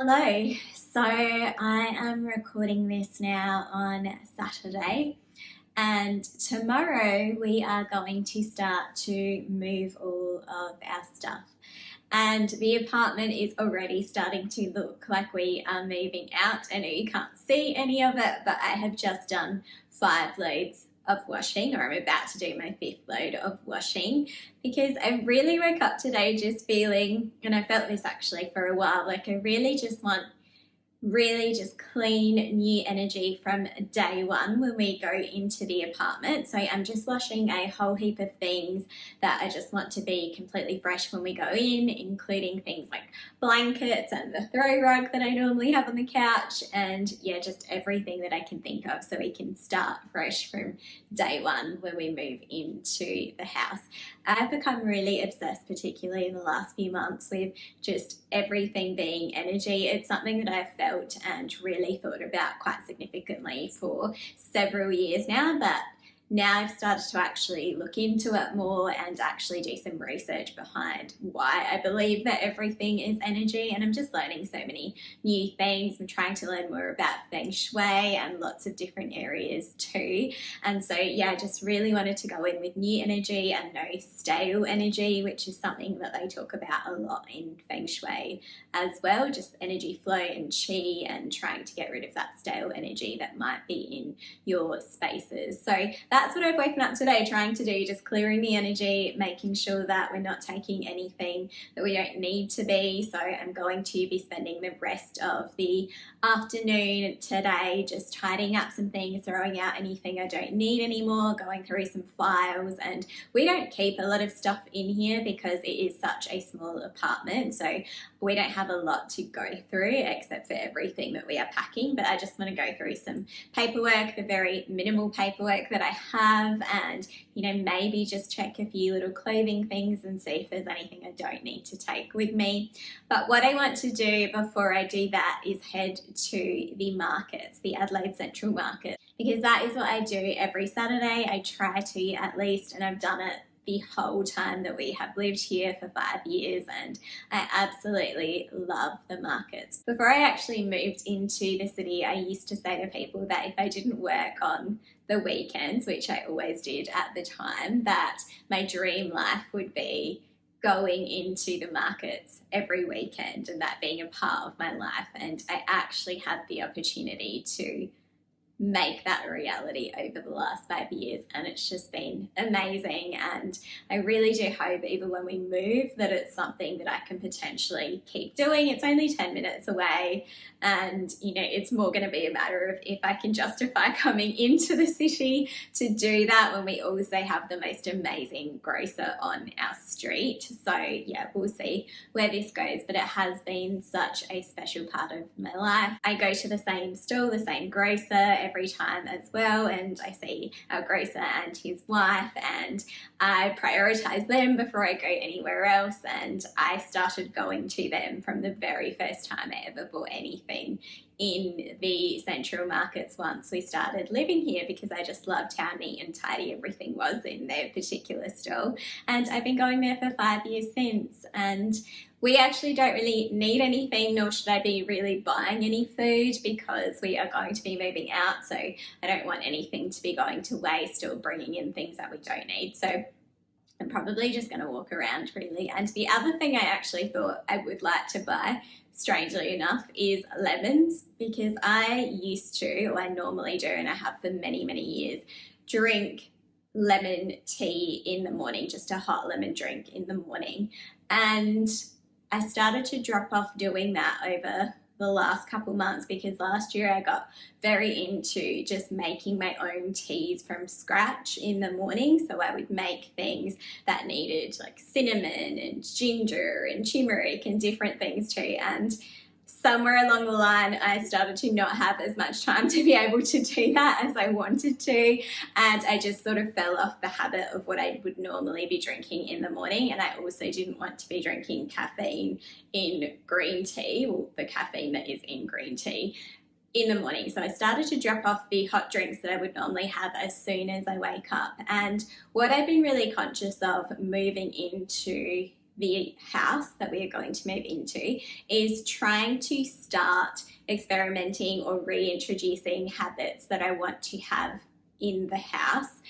Hello, so I am recording this now on Saturday, and tomorrow we are going to start to move all of our stuff. And the apartment is already starting to look like we are moving out. I know you can't see any of it, but I have just done 5 loads of washing, or I'm about to do my 5th load of washing, because I really woke up today just feeling, and I felt this actually for a while, like I really just want just clean new energy from day one when we go into the apartment. So I'm just washing a whole heap of things that I just want to be completely fresh when we go in, including things like blankets and the throw rug that I normally have on the couch, and yeah, just everything that I can think of so we can start fresh from day one when we move into the house. I've become really obsessed, particularly in the last few months, with just everything being energy. It's something that I've felt and really thought about quite significantly for several years now, but now I've started to actually look into it more and actually do some research behind why I believe that everything is energy. And I'm just learning so many new things. I'm trying to learn more about feng shui and lots of different areas too. And so yeah, I just really wanted to go in with new energy and no stale energy, which is something that they talk about a lot in feng shui as well, just energy flow and chi, and trying to get rid of that stale energy that might be in your spaces. So that's what I've woken up today trying to do, just clearing the energy, making sure that we're not taking anything that we don't need to be. So I'm going to be spending the rest of the afternoon today just tidying up some things, throwing out anything I don't need anymore, going through some files. And we don't keep a lot of stuff in here because it is such a small apartment, so we don't have a lot to go through except for everything that we are packing. But I just want to go through some paperwork, the very minimal paperwork that I have, and maybe just check a few little clothing things and see if there's anything I don't need to take with me. But what I want to do before I do that is head to the markets, the Adelaide Central Market, because that is what I do every Saturday. I try to, at least, and I've done it the whole time that we have lived here for 5 years, and I absolutely love the markets. Before I actually moved into the city, I used to say to people that if I didn't work on the weekends, which I always did at the time, that my dream life would be going into the markets every weekend and that being a part of my life. And I actually had the opportunity to make that a reality over the last 5 years, and it's just been amazing. And I really do hope, even when we move, that it's something that I can potentially keep doing. It's only 10 minutes away, and it's more going to be a matter of if I can justify coming into the city to do that when we also have the most amazing grocer on our street. So yeah, we'll see where this goes, but it has been such a special part of my life. I go to the same store, the same grocer every time as well, and I see our grocer and his wife, and I prioritize them before I go anywhere else. And I started going to them from the very first time I ever bought anything in the central markets once we started living here, because I just loved how neat and tidy everything was in their particular store. And I've been going there for 5 years since, and we actually don't really need anything, nor should I be really buying any food, because we are going to be moving out, so I don't want anything to be going to waste or bringing in things that we don't need. So I'm probably just going to walk around really. And the other thing I actually thought I would like to buy, strangely enough, is lemons, because I normally do, and I have for many, many years, drink lemon tea in the morning, just a hot lemon drink in the morning. And I started to drop off doing that over the last couple months, because last year I got very into just making my own teas from scratch in the morning. So I would make things that needed like cinnamon and ginger and turmeric and different things too. And somewhere along the line, I started to not have as much time to be able to do that as I wanted to. And I just sort of fell off the habit of what I would normally be drinking in the morning. And I also didn't want to be drinking caffeine in green tea, or the caffeine that is in green tea, in the morning. So I started to drop off the hot drinks that I would normally have as soon as I wake up. And what I've been really conscious of moving into the house that we are going to move into is trying to start experimenting or reintroducing habits that I want to have in the house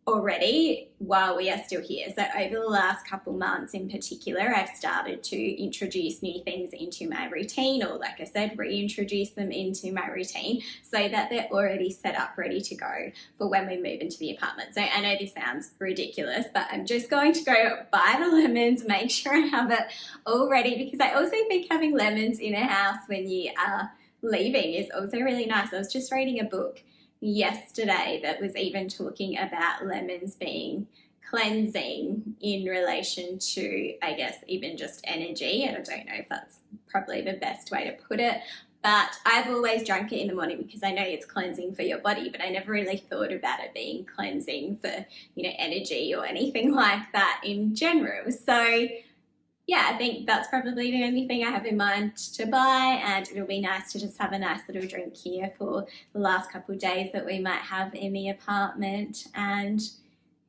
already while we are still here. So over the last couple months in particular, I've started to introduce new things into my routine, or like I said, reintroduce them into my routine so that they're already set up, ready to go for when we move into the apartment. So I know this sounds ridiculous, but I'm just going to go buy the lemons, make sure I have it all ready, because I also think having lemons in a house when you are leaving is also really nice. I was just reading a book yesterday that was even talking about lemons being cleansing in relation to, I guess, even just energy. And I don't know if that's probably the best way to put it, but I've always drunk it in the morning because I know it's cleansing for your body, but I never really thought about it being cleansing for, energy or anything like that in general. So yeah, I think that's probably the only thing I have in mind to buy, and it'll be nice to just have a nice little drink here for the last couple of days that we might have in the apartment. And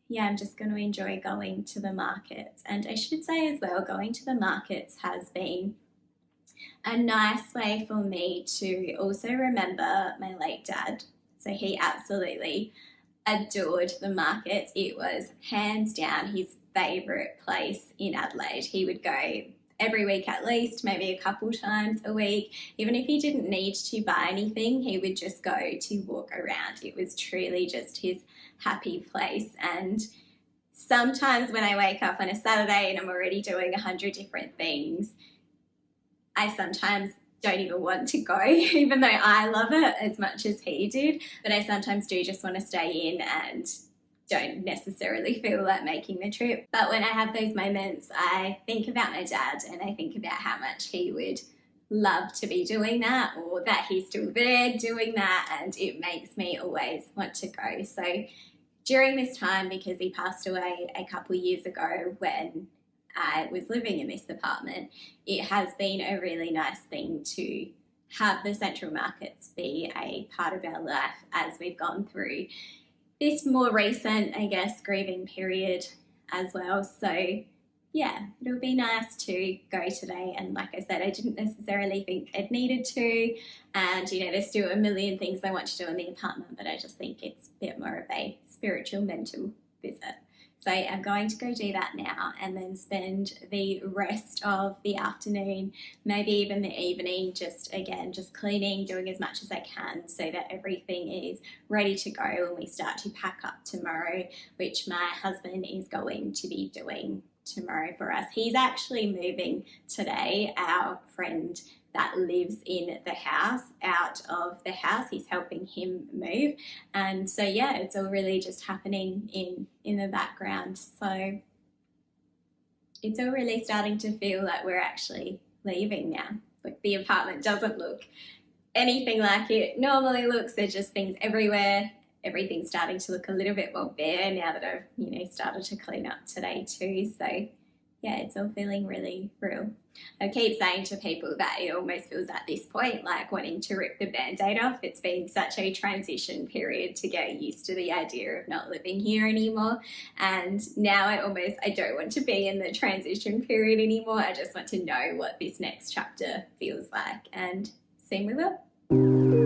yeah, I'm just going to enjoy going to the markets. And I should say as well, going to the markets has been a nice way for me to also remember my late dad. So he absolutely adored the markets. It was hands down his favourite place in Adelaide. He would go every week at least, maybe a couple times a week. Even if he didn't need to buy anything, he would just go to walk around. It was truly just his happy place. And sometimes when I wake up on a Saturday and I'm already doing 100 different things, I sometimes don't even want to go, even though I love it as much as he did. But I sometimes do just want to stay in and don't necessarily feel like making the trip. But when I have those moments, I think about my dad and I think about how much he would love to be doing that, or that he's still there doing that, and it makes me always want to go. So during this time, because he passed away a couple years ago when I was living in this apartment, it has been a really nice thing to have the central markets be a part of our life as we've gone through this more recent, I guess, grieving period as well. So yeah, it'll be nice to go today. And like I said, I didn't necessarily think I'd needed to. And, there's still a million things I want to do in the apartment, but I just think it's a bit more of a spiritual, mental visit. So I'm going to go do that now and then spend the rest of the afternoon, maybe even the evening, just cleaning, doing as much as I can so that everything is ready to go when we start to pack up tomorrow, which my husband is going to be doing tomorrow for us. He's actually moving today, our friend that lives in the house, out of the house. He's helping him move. And so, yeah, it's all really just happening in the background. So it's all really starting to feel like we're actually leaving now. Like the apartment doesn't look anything like it normally looks. There's just things everywhere. Everything's starting to look a little bit more bare now that I've, started to clean up today too. So yeah, it's all feeling really real. I keep saying to people that it almost feels at this point like wanting to rip the Band-Aid off. It's been such a transition period to get used to the idea of not living here anymore. And now I don't want to be in the transition period anymore. I just want to know what this next chapter feels like, and soon we will.